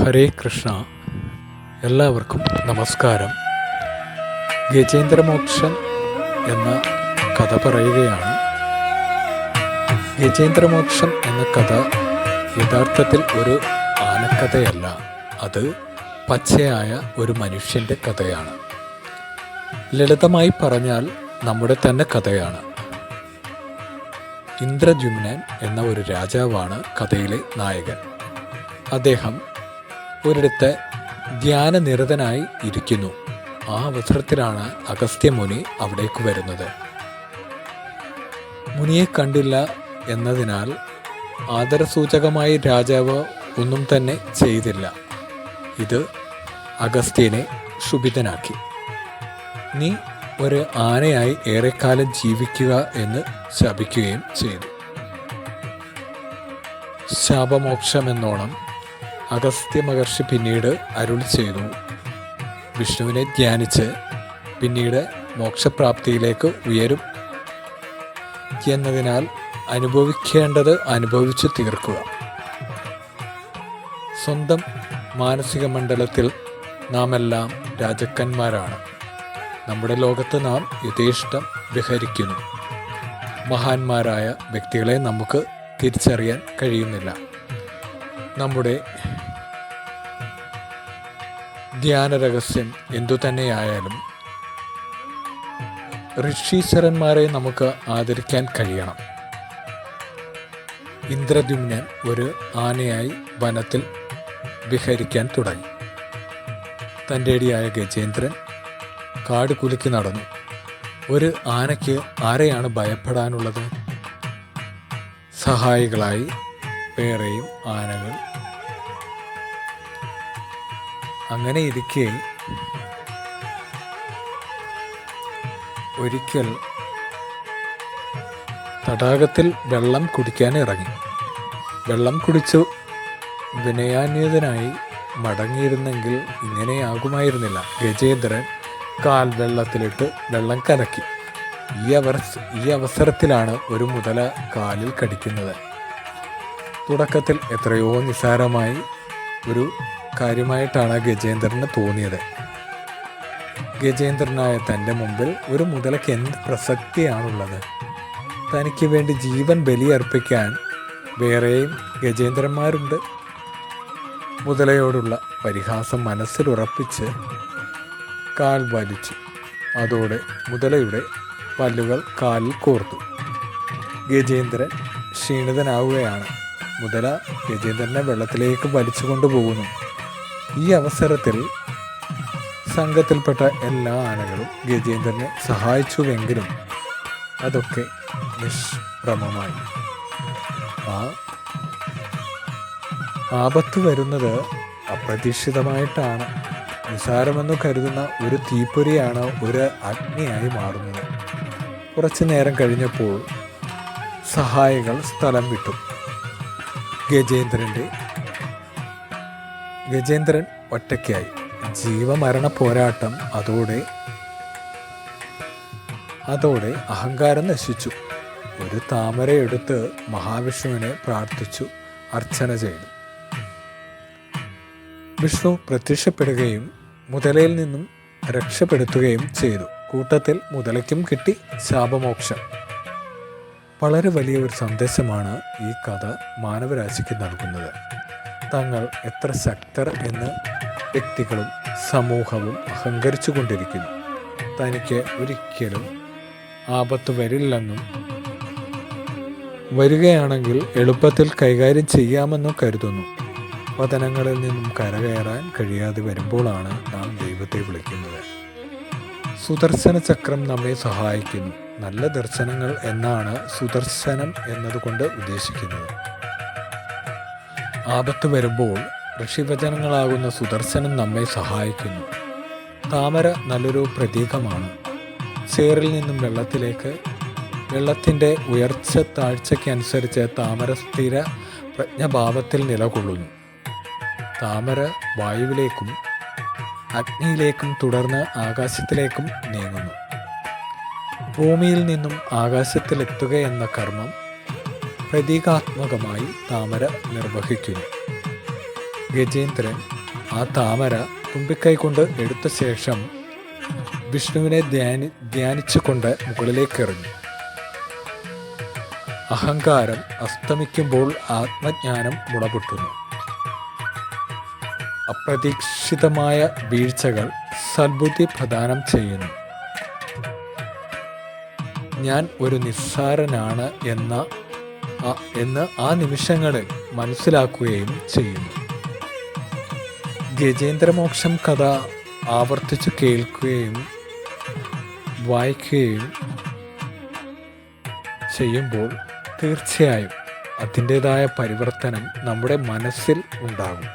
ഹരേ കൃഷ്ണ. എല്ലാവർക്കും നമസ്കാരം. ഗജേന്ദ്രമോക്ഷൻ എന്ന കഥ പറയുകയാണ്. ഗജേന്ദ്രമോക്ഷൻ എന്ന കഥ യഥാർത്ഥത്തിൽ ഒരു ആനക്കഥയല്ല, അത് പച്ചയായ ഒരു മനുഷ്യൻ്റെ കഥയാണ്. ലളിതമായി പറഞ്ഞാൽ നമ്മുടെ തന്നെ കഥയാണ്. ഇന്ദ്രദ്യുമ്നൻ എന്ന ഒരു രാജാവാണ് കഥയിലെ നായകൻ. അദ്ദേഹം ഒരിടത്ത് ധ്യാനനിരതനായി ഇരിക്കുന്നു. ആ അവസരത്തിലാണ് അഗസ്ത്യമുനി അവിടേക്ക് വരുന്നത്. മുനിയെ കണ്ടില്ല എന്നതിനാൽ ആദരസൂചകമായി രാജാവ് ഒന്നും തന്നെ ചെയ്തില്ല. ഇത് അഗസ്ത്യനെ ക്ഷുഭിതനാക്കി. നീ ഒരു ആനയായി ഏറെക്കാലം ജീവിക്കുക എന്ന് ശപിക്കുകയും ചെയ്തു. ശാപമോക്ഷമെന്നോണം അഗസ്ത്യ മഹർഷി പിന്നീട് അരുളി ചെയ്തു, വിഷ്ണുവിനെ ധ്യാനിച്ച് പിന്നീട് മോക്ഷപ്രാപ്തിയിലേക്ക് ഉയരും എന്നതിനാൽ അനുഭവിക്കേണ്ടത് അനുഭവിച്ചു തീർക്കുക. സ്വന്തം മാനസിക മണ്ഡലത്തിൽ നാം എല്ലാം രാജാക്കന്മാരാണ്. നമ്മുടെ ലോകത്ത് നാം യഥേഷ്ടം വിഹരിക്കുന്നു. മഹാന്മാരായ വ്യക്തികളെ നമുക്ക് തിരിച്ചറിയാൻ കഴിയുന്നില്ല. നമ്മുടെ ധ്യാനരഹസ്യം എന്തുതന്നെയായാലും ഋഷീശ്വരന്മാരെ നമുക്ക് ആദരിക്കാൻ കഴിയണം. ഇന്ദ്രദ്യുമ്നൻ ഒരു ആനയായി വനത്തിൽ വിഹരിക്കാൻ തുടങ്ങി. തൻ്റെ അടിയായ ഗജേന്ദ്രൻ കാട് കുലുക്കി നടന്നു. ഒരു ആനയ്ക്ക് ആരെയാണ് ഭയപ്പെടാനുള്ളത്? സഹായികളായി വേറെയും ആനകൾ. അങ്ങനെ ഇരിക്കെ ഒരിക്കൽ തടാകത്തിൽ വെള്ളം കുടിക്കാൻ ഇറങ്ങി. വെള്ളം കുടിച്ചു വിനയാന്വിതനായി മടങ്ങിയിരുന്നെങ്കിൽ ഇങ്ങനെയാകുമായിരുന്നില്ല. ഗജേന്ദ്രൻ കാൽ വെള്ളത്തിലിട്ട് വെള്ളം കലക്കി. ഈ അവസരത്തിലാണ് ഒരു മുതല കാലിൽ കടിക്കുന്നത്. തുടക്കത്തിൽ എത്രയോ നിസ്സാരമായി ഒരു കാര്യമായിട്ടാണ് ഗജേന്ദ്രന് തോന്നിയത്. ഗജേന്ദ്രനായ തൻ്റെ മുമ്പിൽ ഒരു മുതലയ്ക്ക് എന്ത് പ്രസക്തിയാണുള്ളത്? തനിക്ക് വേണ്ടി ജീവൻ ബലിയർപ്പിക്കാൻ വേറെയും ഗജേന്ദ്രന്മാരുണ്ട്. മുതലയോടുള്ള പരിഹാസം മനസ്സിലുറപ്പിച്ച് കാൽ വലിച്ചു. അതോടെ മുതലയുടെ പല്ലുകൾ കാലിൽ കോർത്തു. ഗജേന്ദ്രൻ ക്ഷീണിതനാവുകയാണ്. മുതല ഗജേന്ദ്രനെ വെള്ളത്തിലേക്ക് വലിച്ചു കൊണ്ടുപോകുന്നു. ഈ അവസരത്തിൽ സംഘത്തിൽപ്പെട്ട എല്ലാ ആനകളും ഗജേന്ദ്രനെ സഹായിച്ചുവെങ്കിലും അതൊക്കെ നിഷ്പ്രമമായി. ആപത്ത് വരുന്നത് അപ്രതീക്ഷിതമായിട്ടാണ്. നിസാരമെന്ന് കരുതുന്ന ഒരു തീപ്പൊരിയാണ് ഒരു അഗ്നിയായി മാറുന്നത്. കുറച്ചു നേരം കഴിഞ്ഞപ്പോൾ സഹായികൾ സ്ഥലം വിട്ടു. ഗജേന്ദ്രൻ ഒറ്റയ്ക്കായി. ജീവമരണ പോരാട്ടം. അതോടെ അഹങ്കാരം നശിച്ചു. ഒരു താമരയെടുത്ത് മഹാവിഷ്ണുവിനെ പ്രാർത്ഥിച്ചു അർച്ചന ചെയ്തു. വിഷ്ണു പ്രത്യക്ഷപ്പെടുകയും മുതലയിൽ നിന്നും രക്ഷപ്പെടുത്തുകയും ചെയ്തു. കൂട്ടത്തിൽ മുതലയ്ക്കും കിട്ടി ശാപമോക്ഷം. വളരെ വലിയ ഒരു സന്ദേശമാണ് ഈ കഥ മാനവരാശിക്ക് നൽകുന്നത്. തങ്ങൾ എത്ര ശക്തർ എന്ന് വ്യക്തികളും സമൂഹവും അഹങ്കരിച്ചു കൊണ്ടിരിക്കുന്നു. തനിക്ക് ഒരിക്കലും ആപത്ത് വരില്ലെന്നും വരികയാണെങ്കിൽ എളുപ്പത്തിൽ കൈകാര്യം ചെയ്യാമെന്നും കരുതുന്നു. പതനങ്ങളിൽ നിന്നും കരകയറാൻ കഴിയാതെ വരുമ്പോഴാണ് നാം ദൈവത്തെ വിളിക്കുന്നത്. സുദർശന ചക്രം നമ്മെ സഹായിക്കുന്നു. നല്ല ദർശനങ്ങൾ എന്നാണ് സുദർശനം എന്നതുകൊണ്ട് ഉദ്ദേശിക്കുന്നത്. ആപത്ത് വരുമ്പോൾ ഋഷിവചനങ്ങളാകുന്ന സുദർശനം നമ്മെ സഹായിക്കുന്നു. താമര നല്ലൊരു പ്രതീകമാണ്. ചേറിൽ നിന്നും വെള്ളത്തിലേക്ക്, വെള്ളത്തിൻ്റെ ഉയർച്ച താഴ്ചയ്ക്കനുസരിച്ച് താമര സ്ഥിര പ്രജ്ഞഭാവത്തിൽ നിലകൊള്ളുന്നു. താമര വായുവിലേക്കും അഗ്നിയിലേക്കും തുടർന്ന് ആകാശത്തിലേക്കും നീങ്ങുന്നു. ഭൂമിയിൽ നിന്നും ആകാശത്തിലെത്തുക എന്ന കർമ്മം പ്രതീകാത്മകമായി താമര നിർവഹിക്കുന്നു. ഗജേന്ദ്രൻ ആ താമര തുമ്പിക്കൈ കൊണ്ട് എടുത്ത ശേഷം വിഷ്ണുവിനെ ധ്യാനിച്ചുകൊണ്ട് മുകളിലേക്ക് എറിഞ്ഞു. അഹങ്കാരം അസ്തമിക്കുമ്പോൾ ആത്മജ്ഞാനം മുളപൊട്ടുന്നു. അപ്രതീക്ഷിതമായ വീഴ്ചകൾ സദ്ബുദ്ധി പ്രദാനം ചെയ്യുന്നു. ഞാൻ ഒരു നിസ്സാരനാണ് എന്ന് ആ നിമിഷങ്ങളിൽ മനസ്സിലാക്കുകയും ചെയ്യുന്നു. ഗജേന്ദ്രമോക്ഷം കഥ ആവർത്തിച്ചു കേൾക്കുകയും വായിക്കുകയും ചെയ്യുമ്പോൾ തീർച്ചയായും അതിൻ്റെതായ പരിവർത്തനം നമ്മുടെ മനസ്സിൽ ഉണ്ടാകും.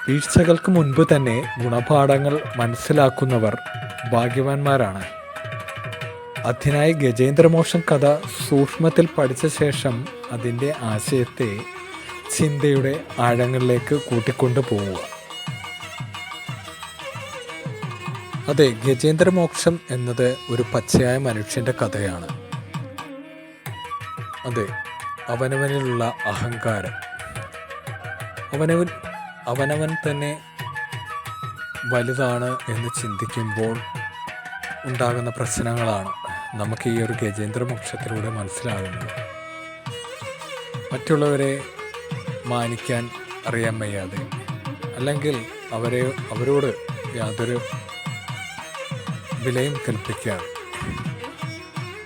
വീഴ്ചകൾക്ക് മുൻപ് തന്നെ ഗുണപാഠങ്ങൾ മനസ്സിലാക്കുന്നവർ ഭാഗ്യവാന്മാരാണ്. അതിനായി ഗജേന്ദ്രമോക്ഷം കഥ സൂക്ഷ്മത്തിൽ പഠിച്ച ശേഷം അതിൻ്റെ ആശയത്തെ ചിന്തയുടെ ആഴങ്ങളിലേക്ക് കൂട്ടിക്കൊണ്ടു പോവുക. അതെ, ഗജേന്ദ്രമോക്ഷം എന്നത് ഒരു പച്ചയായ മനുഷ്യൻ്റെ കഥയാണ്. അതെ, അവനവനിലുള്ള അഹങ്കാരം, അവനവൻ തന്നെ വലുതാണ് എന്ന് ചിന്തിക്കുമ്പോൾ ഉണ്ടാകുന്ന പ്രശ്നങ്ങളാണ് നമുക്ക് ഈ ഒരു ഗജേന്ദ്രമോക്ഷത്തിലൂടെ മനസ്സിലാകുന്നത്. മറ്റുള്ളവരെ മാനിക്കാൻ അറിയാൻ വയ്യാതെ, അല്ലെങ്കിൽ അവരോട് യാതൊരു വിലയും കൽപ്പിക്കാതെ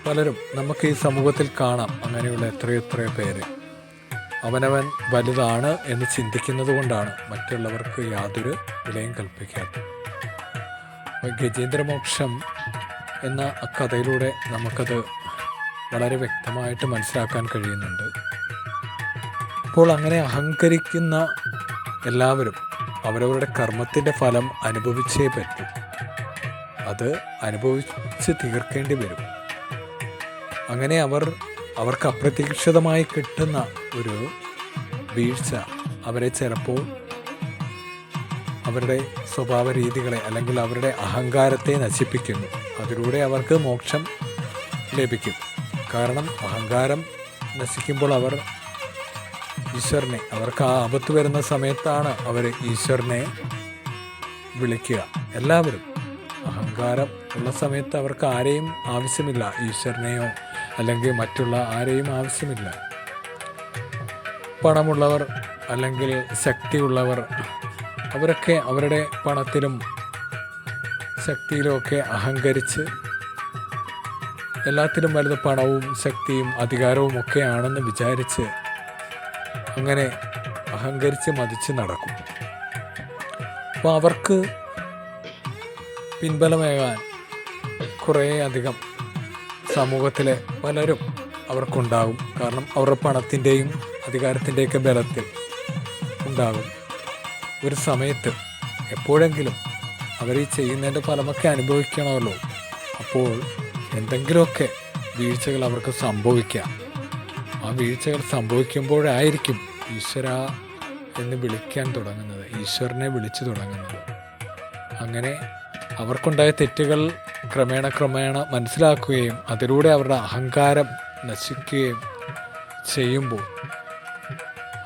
പലരും നമുക്ക് ഈ സമൂഹത്തിൽ കാണാം. അങ്ങനെയുള്ള എത്രയെത്ര പേര് അവനവൻ വലുതാണ് എന്ന് ചിന്തിക്കുന്നത് കൊണ്ടാണ് മറ്റുള്ളവർക്ക് യാതൊരു വിലയും കൽപ്പിക്കാത്തത്. ഗജേന്ദ്രമോക്ഷം എന്ന കഥയിലൂടെ നമുക്കത് വളരെ വ്യക്തമായിട്ട് മനസ്സിലാക്കാൻ കഴിയുന്നുണ്ട്. അപ്പോൾ അങ്ങനെ അഹങ്കരിക്കുന്ന എല്ലാവരും അവരവരുടെ കർമ്മത്തിൻ്റെ ഫലം അനുഭവിച്ചേ പറ്റൂ. അത് അനുഭവിച്ച് തീർക്കേണ്ടി വരും. അങ്ങനെ അവർക്ക് അപ്രതീക്ഷിതമായി കിട്ടുന്ന ഒരു വീഴ്ച അവരെ ചിലപ്പോൾ അവരുടെ സ്വഭാവ രീതികളെ അല്ലെങ്കിൽ അവരുടെ അഹങ്കാരത്തെ നശിപ്പിക്കുന്നു. അതിലൂടെ അവർക്ക് മോക്ഷം ലഭിക്കും. കാരണം അഹങ്കാരം നശിക്കുമ്പോൾ അവർക്ക് ആ ആപത്ത് വരുന്ന സമയത്താണ് അവർ ഈശ്വരനെ വിളിക്കുക. എല്ലാവരും അഹങ്കാരം ഉള്ള സമയത്ത് അവർക്ക് ആരെയും ആവശ്യമില്ല, ഈശ്വരനെയോ അല്ലെങ്കിൽ മറ്റുള്ള ആരെയും ആവശ്യമില്ല. പണമുള്ളവർ അല്ലെങ്കിൽ ശക്തിയുള്ളവർ അവരൊക്കെ അവരുടെ പണത്തിലും ശക്തിയിലുമൊക്കെ അഹങ്കരിച്ച് എല്ലാത്തിലും വലുത് പണവും ശക്തിയും അധികാരവും ഒക്കെ ആണെന്ന് വിചാരിച്ച് അങ്ങനെ അഹങ്കരിച്ച് മതിച്ച് നടക്കും. അപ്പോൾ അവർക്ക് പിൻബലമേകാൻ കുറേ അധികം സമൂഹത്തിലെ പലരും അവർക്കുണ്ടാകും. കാരണം അവരുടെ പണത്തിൻ്റെയും അധികാരത്തിൻ്റെയൊക്കെ ബലത്തിൽ ഉണ്ടാകും. ഒരു സമയത്ത് എപ്പോഴെങ്കിലും അവർ ഈ ചെയ്യുന്നതിൻ്റെ ഫലമൊക്കെ അനുഭവിക്കണമല്ലോ. അപ്പോൾ എന്തെങ്കിലുമൊക്കെ വീഴ്ചകൾ അവർക്ക് സംഭവിക്കാം. ആ വീഴ്ചകൾ സംഭവിക്കുമ്പോഴായിരിക്കും ഈശ്വര എന്ന് വിളിക്കാൻ തുടങ്ങുന്നത്, ഈശ്വരനെ വിളിച്ചു തുടങ്ങുന്നത്. അങ്ങനെ അവർക്കുണ്ടായ തെറ്റുകൾ ക്രമേണ മനസ്സിലാക്കുകയും അതിലൂടെ അവരുടെ അഹങ്കാരം നശിക്കുകയും ചെയ്യുമ്പോൾ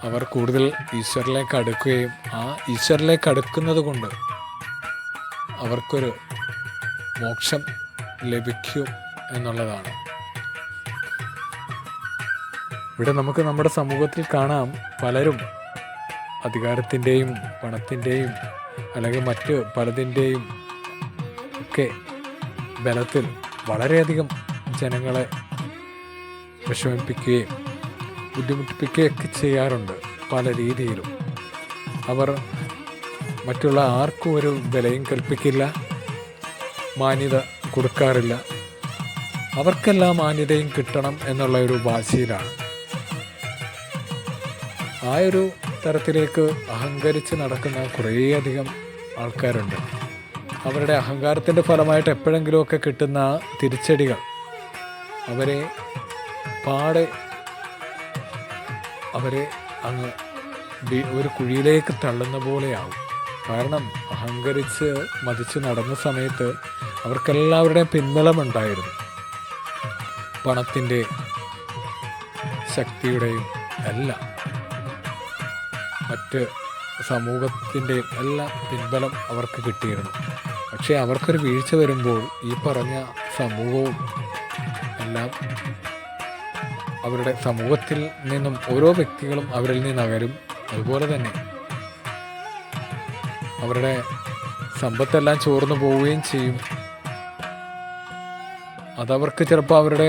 അവർ കൂടുതൽ ഈശ്വരനിലേക്ക് അടുക്കുകയും ആ ഈശ്വരനിലേക്ക് അടുക്കുന്നത് കൊണ്ട് അവർക്കൊരു മോക്ഷം ലഭിക്കും എന്നുള്ളതാണ്. ഇവിടെ നമുക്ക് നമ്മുടെ സമൂഹത്തിൽ കാണാം, പലരും അധികാരത്തിൻ്റെയും പണത്തിൻ്റെയും അല്ലെങ്കിൽ മറ്റ് പലതിൻ്റെയും ഒക്കെ ബലത്തിൽ വളരെയധികം ജനങ്ങളെ വിഷമിപ്പിക്കുകയും ബുദ്ധിമുട്ടിപ്പിക്കുകയൊക്കെ ചെയ്യാറുണ്ട്. പല രീതിയിലും അവർ മറ്റുള്ള ആർക്കും ഒരു വിലയും കൽപ്പിക്കില്ല, മാന്യത കൊടുക്കാറില്ല. അവർക്കെല്ലാം മാന്യതയും കിട്ടണം എന്നുള്ള ഒരു വാശിയിലാണ്. ആ ഒരു തരത്തിലേക്ക് അഹങ്കരിച്ച് നടക്കുന്ന കുറേയധികം ആൾക്കാരുണ്ട്. അവരുടെ അഹങ്കാരത്തിൻ്റെ ഫലമായിട്ട് എപ്പോഴെങ്കിലുമൊക്കെ കിട്ടുന്ന തിരിച്ചടികൾ അവരെ അങ്ങ് ഒരു കുഴിയിലേക്ക് തള്ളുന്ന പോലെയാവും. കാരണം അഹങ്കരിച്ച് മതിച്ച് നടന്ന സമയത്ത് അവർക്കെല്ലാവരുടെയും പിൻബലമുണ്ടായിരുന്നു. പണത്തിൻ്റെ ശക്തിയുടെയും എല്ലാം. മറ്റ് സമൂഹത്തിൻ്റെ എല്ലാം പിൻബലം അവർക്ക് കിട്ടിയിരുന്നു. പക്ഷേ അവർക്കൊരു വീഴ്ച വരുമ്പോൾ ഈ പറഞ്ഞ സമൂഹവും എല്ലാം അവരുടെ സമൂഹത്തിൽ നിന്നും ഓരോ വ്യക്തികളും അവരിൽ നിന്ന് അകലും. അതുപോലെ തന്നെ അവരുടെ സമ്പത്തെല്ലാം ചോർന്നു പോവുകയും ചെയ്യും. അതവർക്ക് ചിലപ്പോൾ അവരുടെ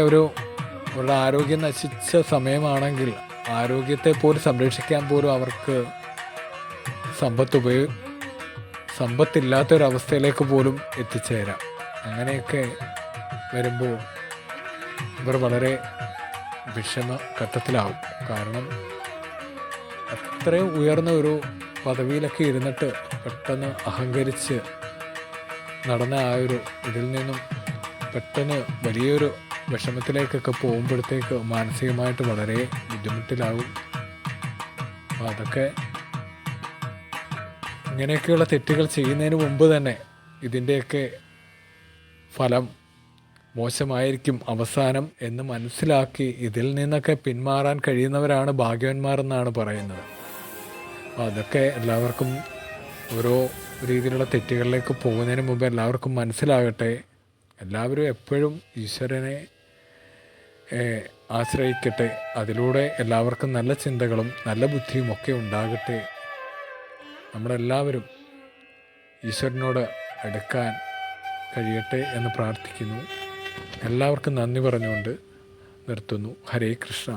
ആരോഗ്യം നശിച്ച സമയമാണെങ്കിൽ ആരോഗ്യത്തെ പോലും സംരക്ഷിക്കാൻ പോലും അവർക്ക് സമ്പത്തില്ലാത്തൊരവസ്ഥയിലേക്ക് പോലും എത്തിച്ചേരാം. അങ്ങനെയൊക്കെ വരുമ്പോൾ ഇവർ വളരെ വിഷമഘട്ടത്തിലാവും. കാരണം അത്രയും ഉയർന്ന ഒരു പദവിയിലൊക്കെ ഇരുന്നിട്ട് പെട്ടെന്ന് അഹങ്കരിച്ച് നടന്ന ഇതിൽ നിന്നും പെട്ടെന്ന് വലിയൊരു വിഷമത്തിലേക്കൊക്കെ പോകുമ്പോഴത്തേക്ക് മാനസികമായിട്ട് വളരെ ബുദ്ധിമുട്ടിലാകും. അപ്പോൾ അതൊക്കെ ഇങ്ങനെയൊക്കെയുള്ള തെറ്റുകൾ ചെയ്യുന്നതിന് മുമ്പ് തന്നെ ഇതിൻ്റെയൊക്കെ ഫലം മോശമായിരിക്കും അവസാനം എന്ന് മനസ്സിലാക്കി ഇതിൽ നിന്നൊക്കെ പിന്മാറാൻ കഴിയുന്നവരാണ് ഭാഗ്യവാന്മാർ എന്നാണ് പറയുന്നത്. അപ്പോൾ അതൊക്കെ എല്ലാവർക്കും ഓരോ രീതിയിലുള്ള തെറ്റുകളിലേക്ക് പോകുന്നതിന് മുമ്പ് എല്ലാവർക്കും മനസ്സിലാകട്ടെ. എല്ലാവരും എപ്പോഴും ഈശ്വരനെ ആശ്രയിക്കട്ടെ. അതിലൂടെ എല്ലാവർക്കും നല്ല ചിന്തകളും നല്ല ബുദ്ധിയും ഒക്കെ ഉണ്ടാകട്ടെ. നമ്മളെല്ലാവരും ഈശ്വരനോട് അടുക്കാൻ കഴിയട്ടെ എന്ന് പ്രാർത്ഥിക്കുന്നു. എല്ലാവർക്കും നന്ദി പറഞ്ഞുകൊണ്ട് നിർത്തുന്നു. ഹരേ കൃഷ്ണ.